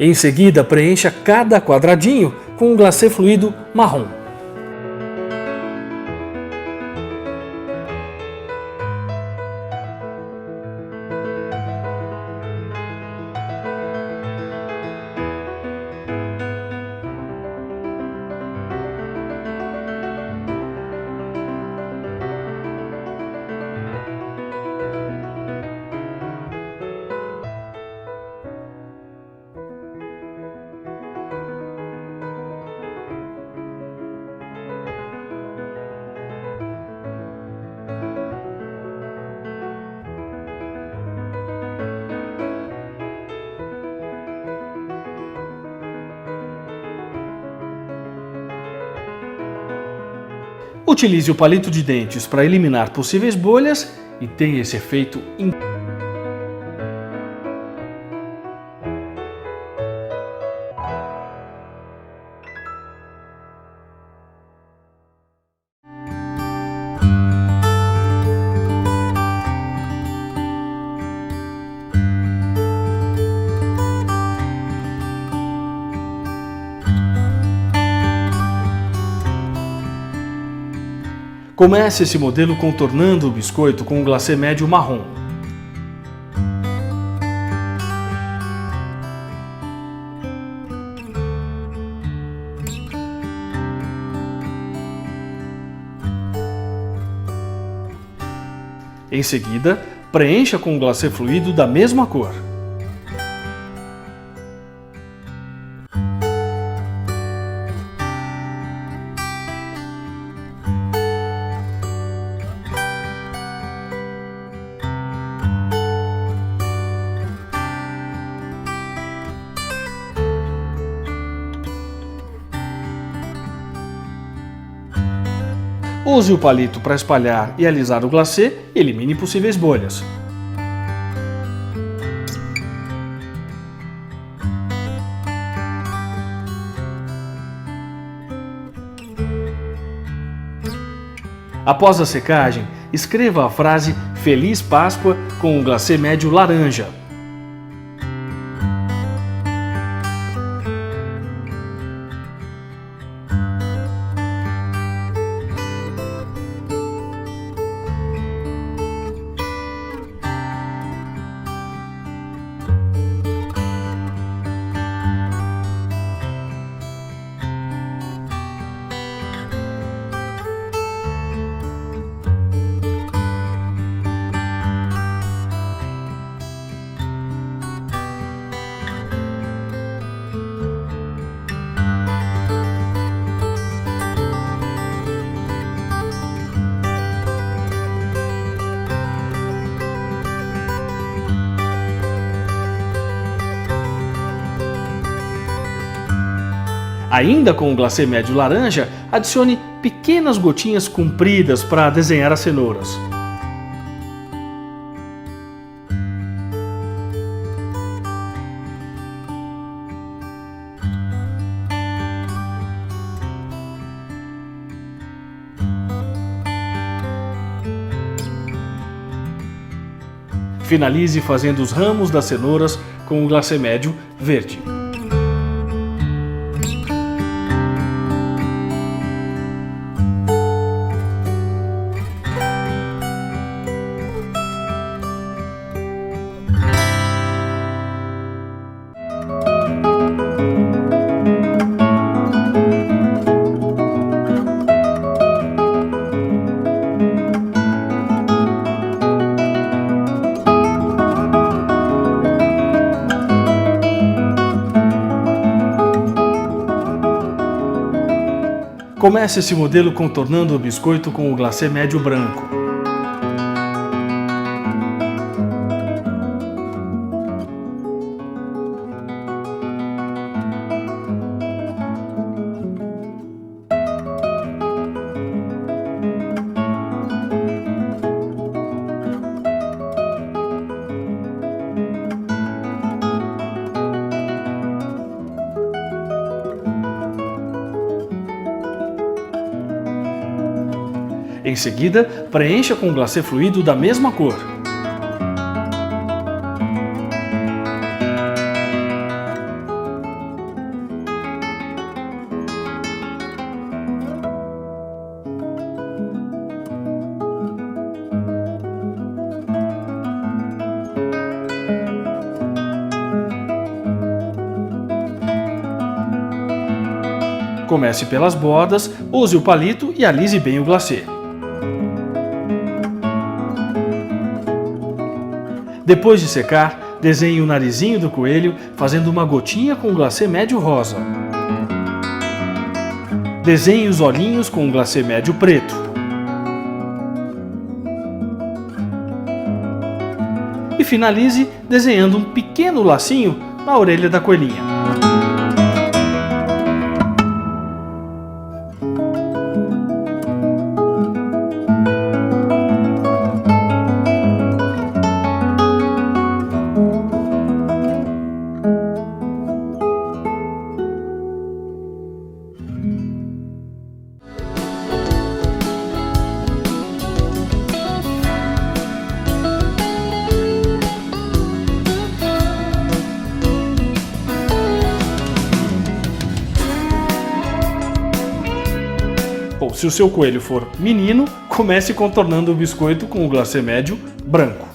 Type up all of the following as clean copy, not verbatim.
Em seguida, preencha cada quadradinho com um glacê fluido marrom. Utilize o palito de dentes para eliminar possíveis bolhas e tem esse efeito incrível. Comece esse modelo contornando o biscoito com um glacê médio marrom. Em seguida, preencha com um glacê fluido da mesma cor. Use o palito para espalhar e alisar o glacê e elimine possíveis bolhas. Após a secagem, escreva a frase Feliz Páscoa com um glacê médio laranja. Ainda com o glacê médio laranja, adicione pequenas gotinhas compridas para desenhar as cenouras. Finalize fazendo os ramos das cenouras com o glacê médio verde. Comece esse modelo contornando o biscoito com o glacê médio branco. Em seguida, preencha com um glacê fluido da mesma cor. Comece pelas bordas, use o palito e alise bem o glacê. Depois de secar, desenhe o narizinho do coelho fazendo uma gotinha com glacê médio rosa. Desenhe os olhinhos com glacê médio preto. E finalize desenhando um pequeno lacinho na orelha da coelhinha. Bom, se o seu coelho for menino, comece contornando o biscoito com o glacê médio branco.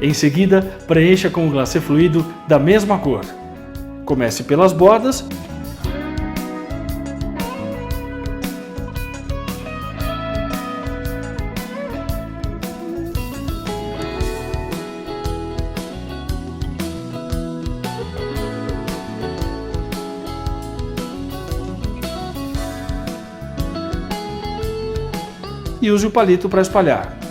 Em seguida, preencha com o glacê fluido da mesma cor. Comece pelas bordas e use o palito para espalhar.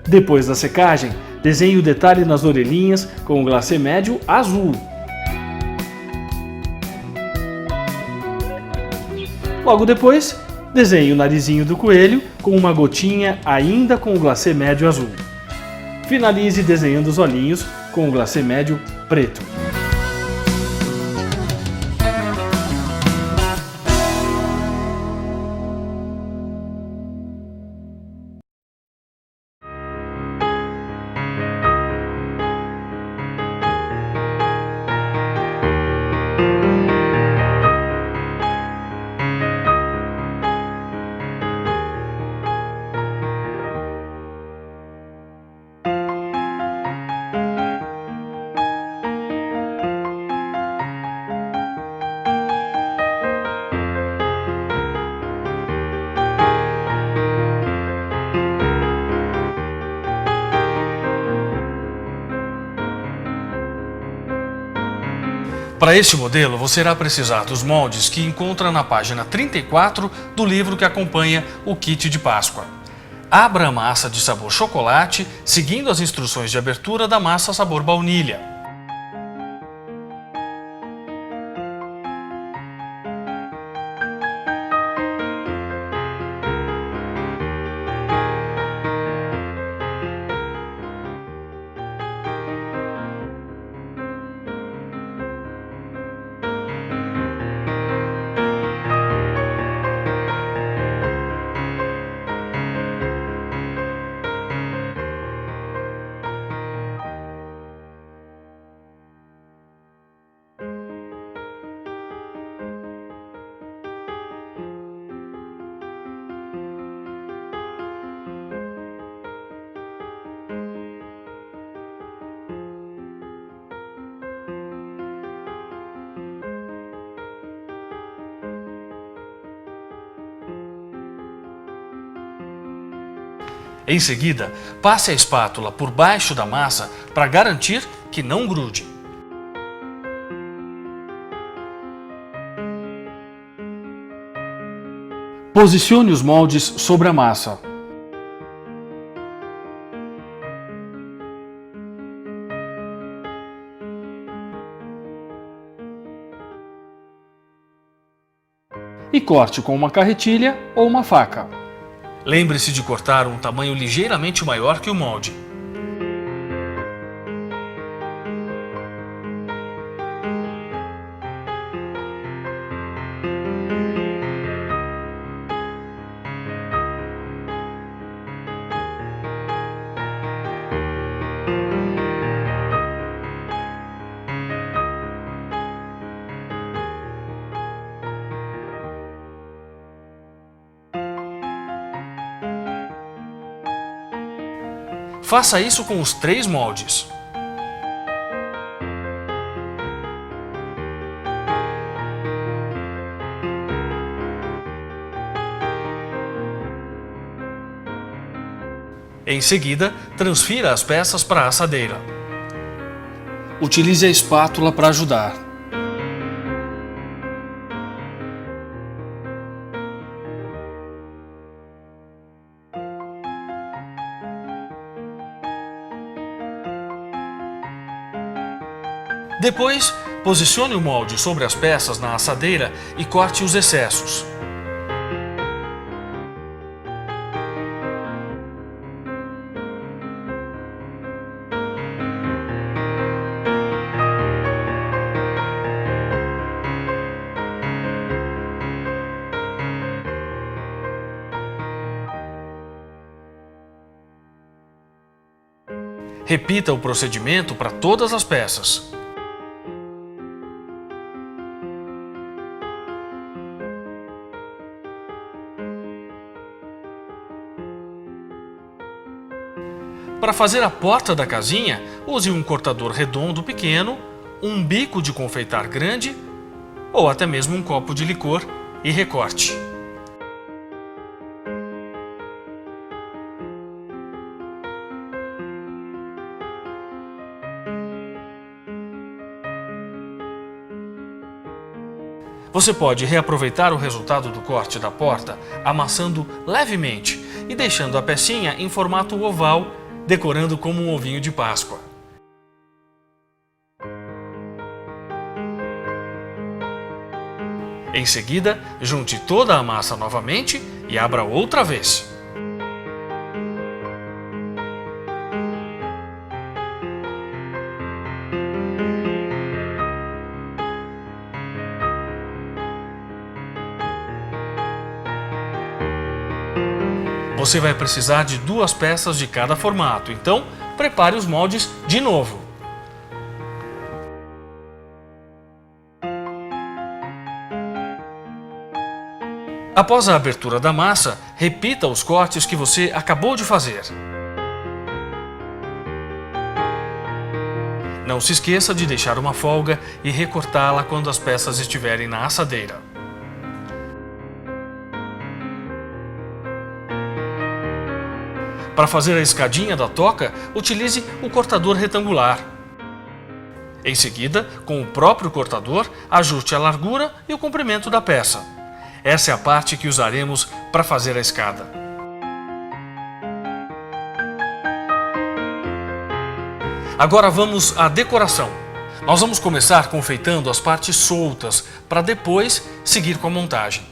Depois da secagem, desenhe o detalhe nas orelhinhas com o glacê médio azul. Logo depois, desenhe o narizinho do coelho com uma gotinha ainda com o glacê médio azul. Finalize desenhando os olhinhos com o glacê médio preto. Para este modelo, você irá precisar dos moldes que encontra na página 34 do livro que acompanha o kit de Páscoa. Abra a massa de sabor chocolate, seguindo as instruções de abertura da massa sabor baunilha. Em seguida, passe a espátula por baixo da massa para garantir que não grude. Posicione os moldes sobre a massa. E corte com uma carretilha ou uma faca. Lembre-se de cortar um tamanho ligeiramente maior que o molde. Faça isso com os 3 moldes. Em seguida, transfira as peças para a assadeira. Utilize a espátula para ajudar. Depois, posicione o molde sobre as peças na assadeira e corte os excessos. Repita o procedimento para todas as peças. Para fazer a porta da casinha, use um cortador redondo pequeno, um bico de confeitar grande ou até mesmo um copo de licor e recorte. Você pode reaproveitar o resultado do corte da porta amassando levemente e deixando a pecinha em formato oval, decorando como um ovinho de Páscoa. Em seguida, junte toda a massa novamente e abra outra vez. Você vai precisar de 2 peças de cada formato, então prepare os moldes de novo. Após a abertura da massa, repita os cortes que você acabou de fazer. Não se esqueça de deixar uma folga e recortá-la quando as peças estiverem na assadeira. Para fazer a escadinha da toca, utilize o cortador retangular. Em seguida, com o próprio cortador, ajuste a largura e o comprimento da peça. Essa é a parte que usaremos para fazer a escada. Agora vamos à decoração. Nós vamos começar confeitando as partes soltas, para depois seguir com a montagem.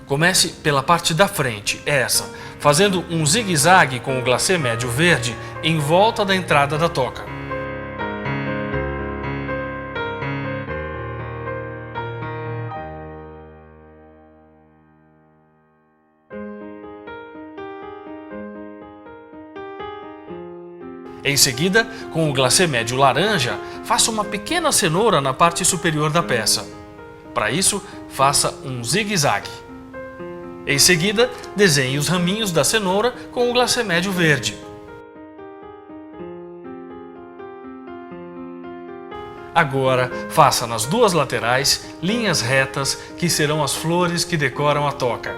Comece pela parte da frente, essa, fazendo um zigue-zague com o glacê médio verde em volta da entrada da toca. Em seguida, com o glacê médio laranja, faça uma pequena cenoura na parte superior da peça. Para isso, faça um zigue-zague. Em seguida, desenhe os raminhos da cenoura com o glacê médio verde. Agora, faça nas 2 laterais linhas retas que serão as flores que decoram a toca.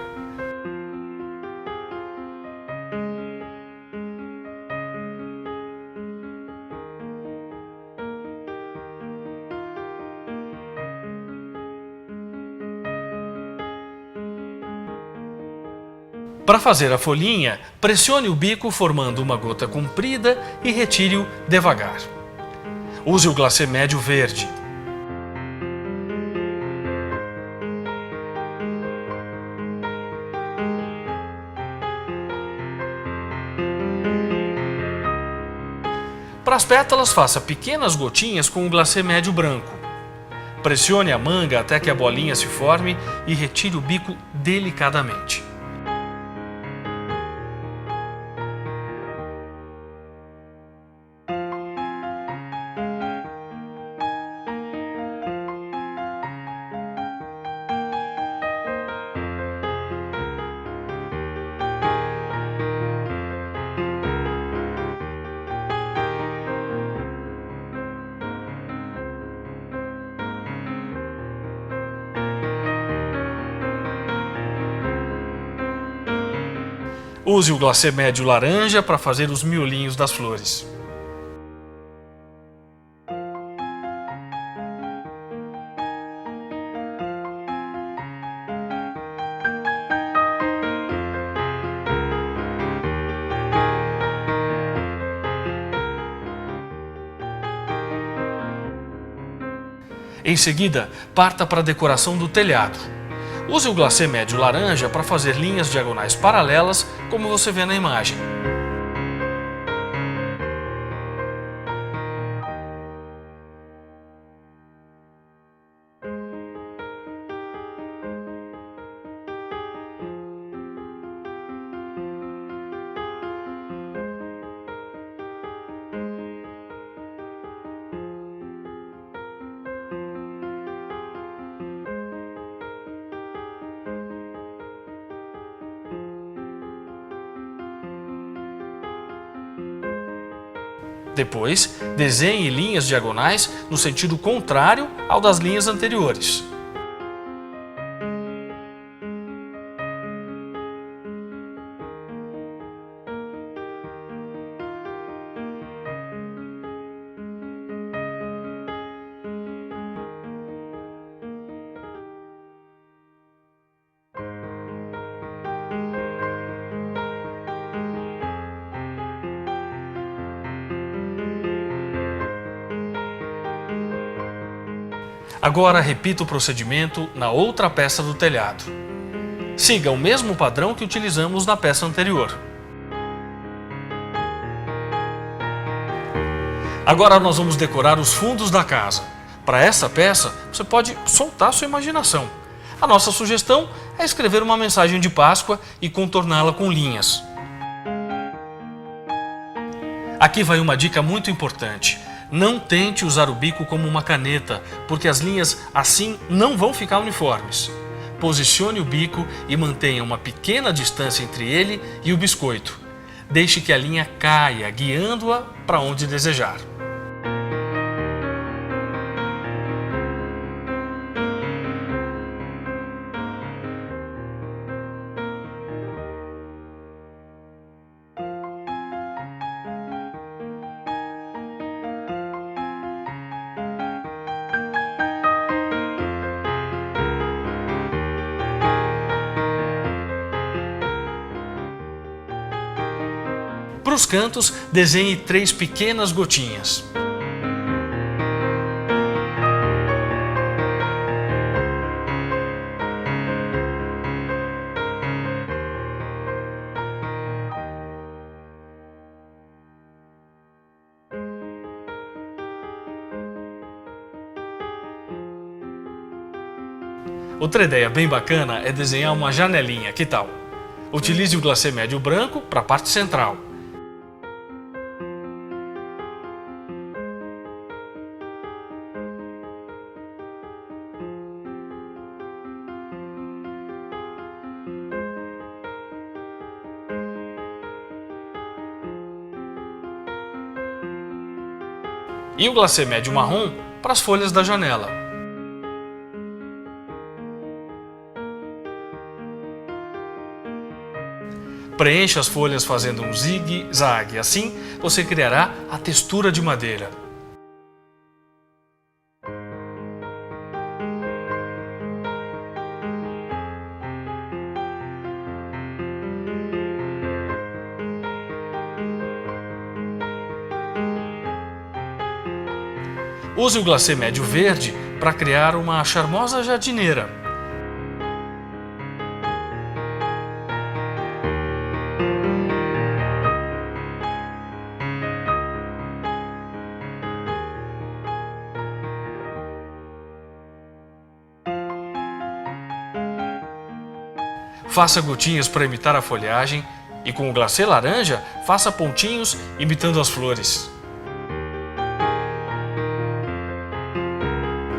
Para fazer a folhinha, pressione o bico formando uma gota comprida e retire-o devagar. Use o glacê médio verde. Para as pétalas, faça pequenas gotinhas com o glacê médio branco. Pressione a manga até que a bolinha se forme e retire o bico delicadamente. Use o glacê médio laranja para fazer os miolinhos das flores. Em seguida, parta para a decoração do telhado. Use o glacê médio laranja para fazer linhas diagonais paralelas, como você vê na imagem. Depois, desenhe linhas diagonais no sentido contrário ao das linhas anteriores. Agora repita o procedimento na outra peça do telhado. Siga o mesmo padrão que utilizamos na peça anterior. Agora nós vamos decorar os fundos da casa. Para essa peça, você pode soltar sua imaginação. A nossa sugestão é escrever uma mensagem de Páscoa e contorná-la com linhas. Aqui vai uma dica muito importante. Não tente usar o bico como uma caneta, porque as linhas assim não vão ficar uniformes. Posicione o bico e mantenha uma pequena distância entre ele e o biscoito. Deixe que a linha caia, guiando-a para onde desejar. Para os cantos, desenhe 3 pequenas gotinhas. Outra ideia bem bacana é desenhar uma janelinha, que tal? Utilize o glacê médio branco para a parte central. E o glacê médio marrom para as folhas da janela. Preencha as folhas fazendo um zigue-zague, assim você criará a textura de madeira. Use o glacê médio verde para criar uma charmosa jardineira. Faça gotinhas para imitar a folhagem e com o glacê laranja, faça pontinhos imitando as flores.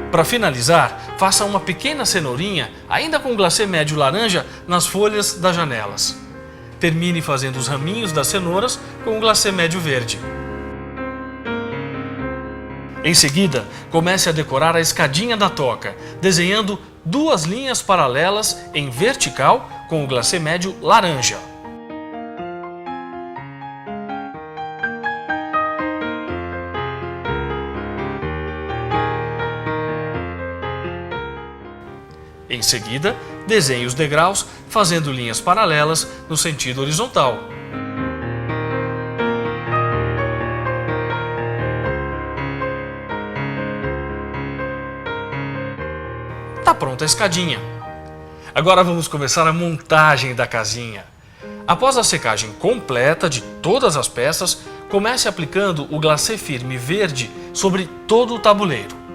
Para finalizar, faça uma pequena cenourinha, ainda com glacê médio laranja, nas folhas das janelas. Termine fazendo os raminhos das cenouras com o glacê médio verde. Em seguida, comece a decorar a escadinha da toca, desenhando 2 linhas paralelas em vertical com o glacê médio laranja. Em seguida, desenhe os degraus fazendo linhas paralelas no sentido horizontal. Tá pronta a escadinha. Agora vamos começar a montagem da casinha. Após a secagem completa de todas as peças, comece aplicando o glacê firme verde sobre todo o tabuleiro.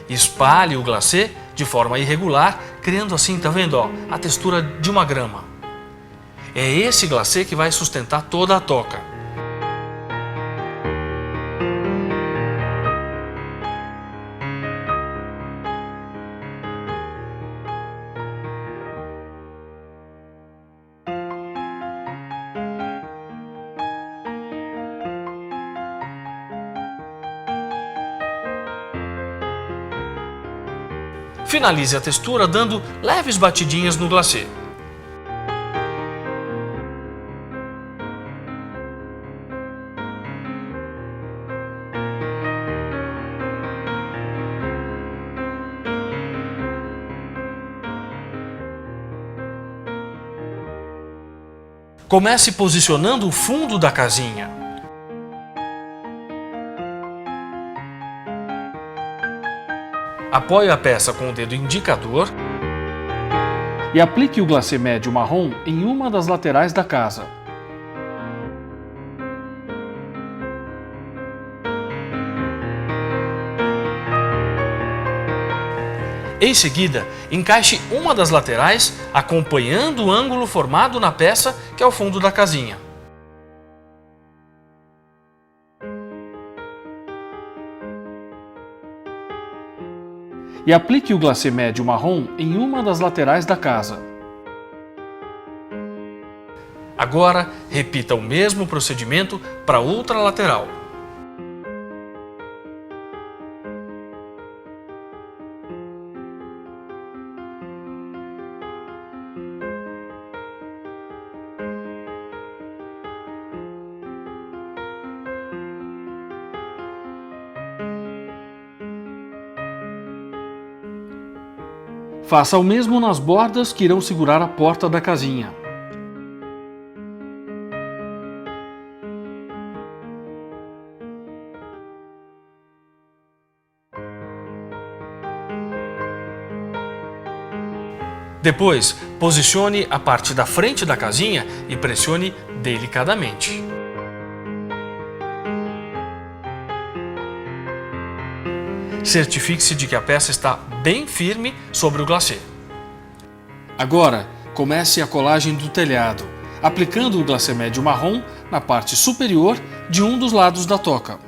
Espalhe o glacê de forma irregular, criando assim, tá vendo, ó, a textura de uma grama. É esse glacê que vai sustentar toda a toca. Finalize a textura dando leves batidinhas no glacê. Comece posicionando o fundo da casinha. Apoie a peça com o dedo indicador e aplique o glacê médio marrom em uma das laterais da casa. Em seguida, encaixe uma das laterais acompanhando o ângulo formado na peça que é o fundo da casinha. E aplique o glacê médio marrom em uma das laterais da casa. Agora, repita o mesmo procedimento para outra lateral. Faça o mesmo nas bordas que irão segurar a porta da casinha. Depois, posicione a parte da frente da casinha e pressione delicadamente. Certifique-se de que a peça está bem firme sobre o glacê. Agora, comece a colagem do telhado, aplicando o glacê médio marrom na parte superior de um dos lados da toca.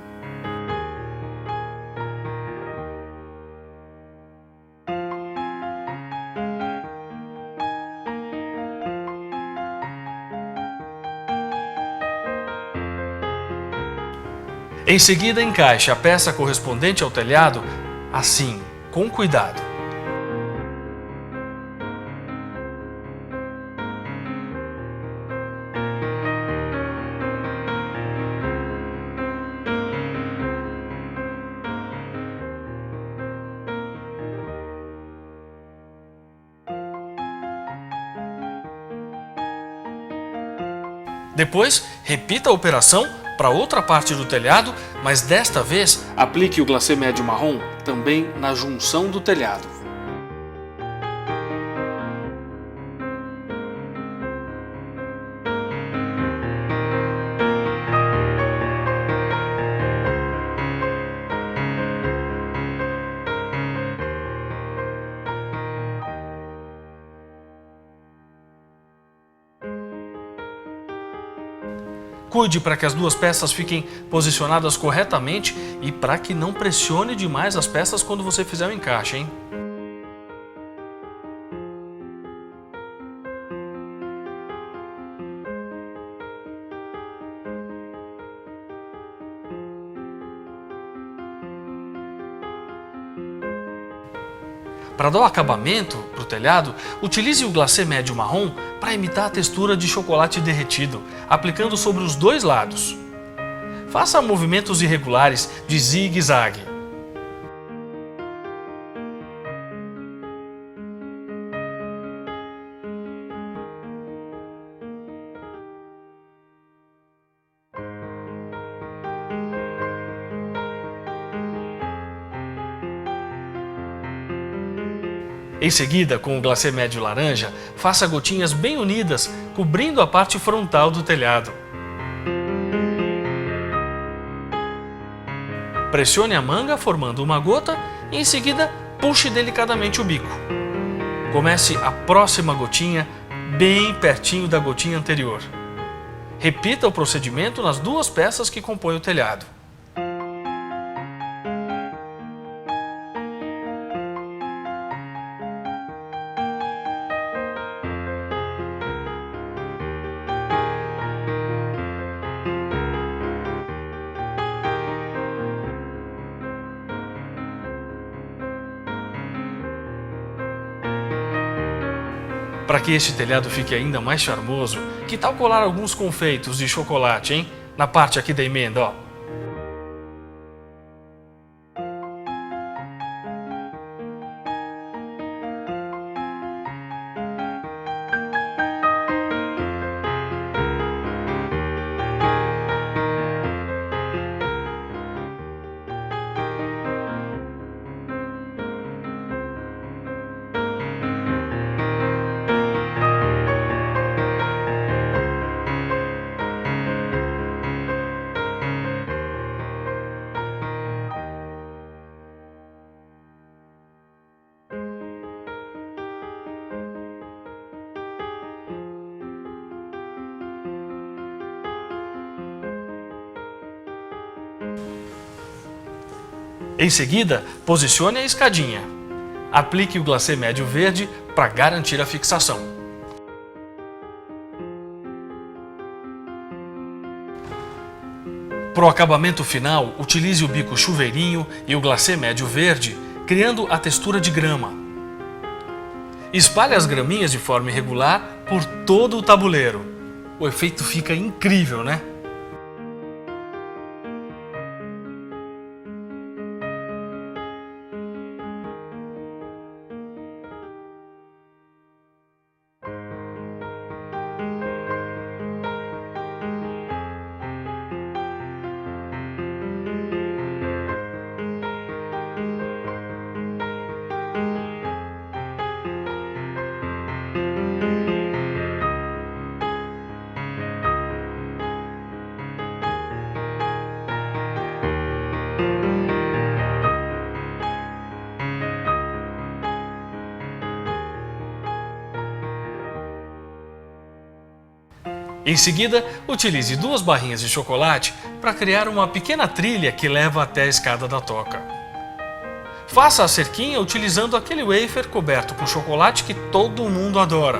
Em seguida, encaixe a peça correspondente ao telhado, assim, com cuidado. Depois, repita a operação para outra parte do telhado, mas desta vez aplique o glacê médio marrom também na junção do telhado. Cuide para que as duas peças fiquem posicionadas corretamente e para que não pressione demais as peças quando você fizer o encaixe, hein? Para dar o acabamento para o telhado, utilize o glacê médio marrom para imitar a textura de chocolate derretido, aplicando sobre os dois lados. Faça movimentos irregulares de zigue-zague. Em seguida, com o glacê médio laranja, faça gotinhas bem unidas, cobrindo a parte frontal do telhado. Pressione a manga formando uma gota e em seguida puxe delicadamente o bico. Comece a próxima gotinha bem pertinho da gotinha anterior. Repita o procedimento nas duas peças que compõem o telhado. Para que este telhado fique ainda mais charmoso, que tal colar alguns confeitos de chocolate, hein? Na parte aqui da emenda, ó. Em seguida, posicione a escadinha. Aplique o glacê médio verde para garantir a fixação. Para o acabamento final, utilize o bico chuveirinho e o glacê médio verde, criando a textura de grama. Espalhe as graminhas de forma irregular por todo o tabuleiro. O efeito fica incrível, né? Em seguida, utilize 2 barrinhas de chocolate para criar uma pequena trilha que leva até a escada da toca. Faça a cerquinha utilizando aquele wafer coberto com chocolate que todo mundo adora.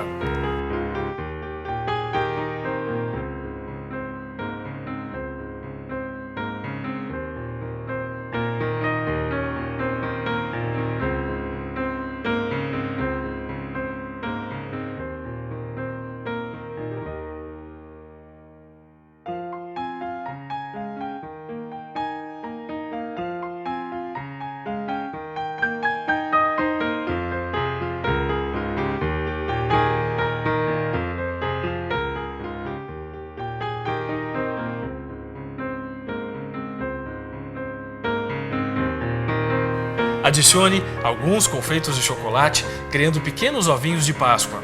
Adicione alguns confeitos de chocolate, criando pequenos ovinhos de Páscoa.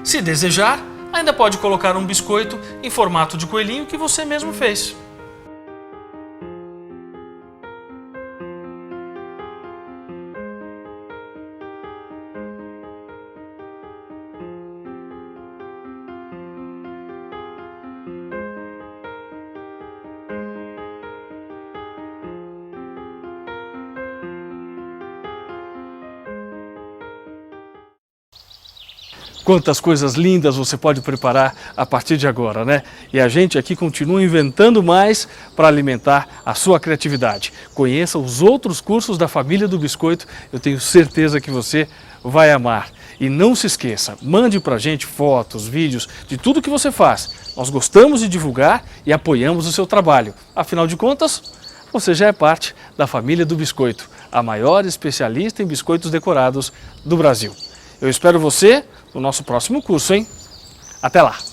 Se desejar, ainda pode colocar um biscoito em formato de coelhinho que você mesmo fez. Quantas coisas lindas você pode preparar a partir de agora, né? E a gente aqui continua inventando mais para alimentar a sua criatividade. Conheça os outros cursos da Família do Biscoito, eu tenho certeza que você vai amar. E não se esqueça, mande para a gente fotos, vídeos de tudo que você faz. Nós gostamos de divulgar e apoiamos o seu trabalho. Afinal de contas, você já é parte da Família do Biscoito, a maior especialista em biscoitos decorados do Brasil. Eu espero você no nosso próximo curso, hein? Até lá!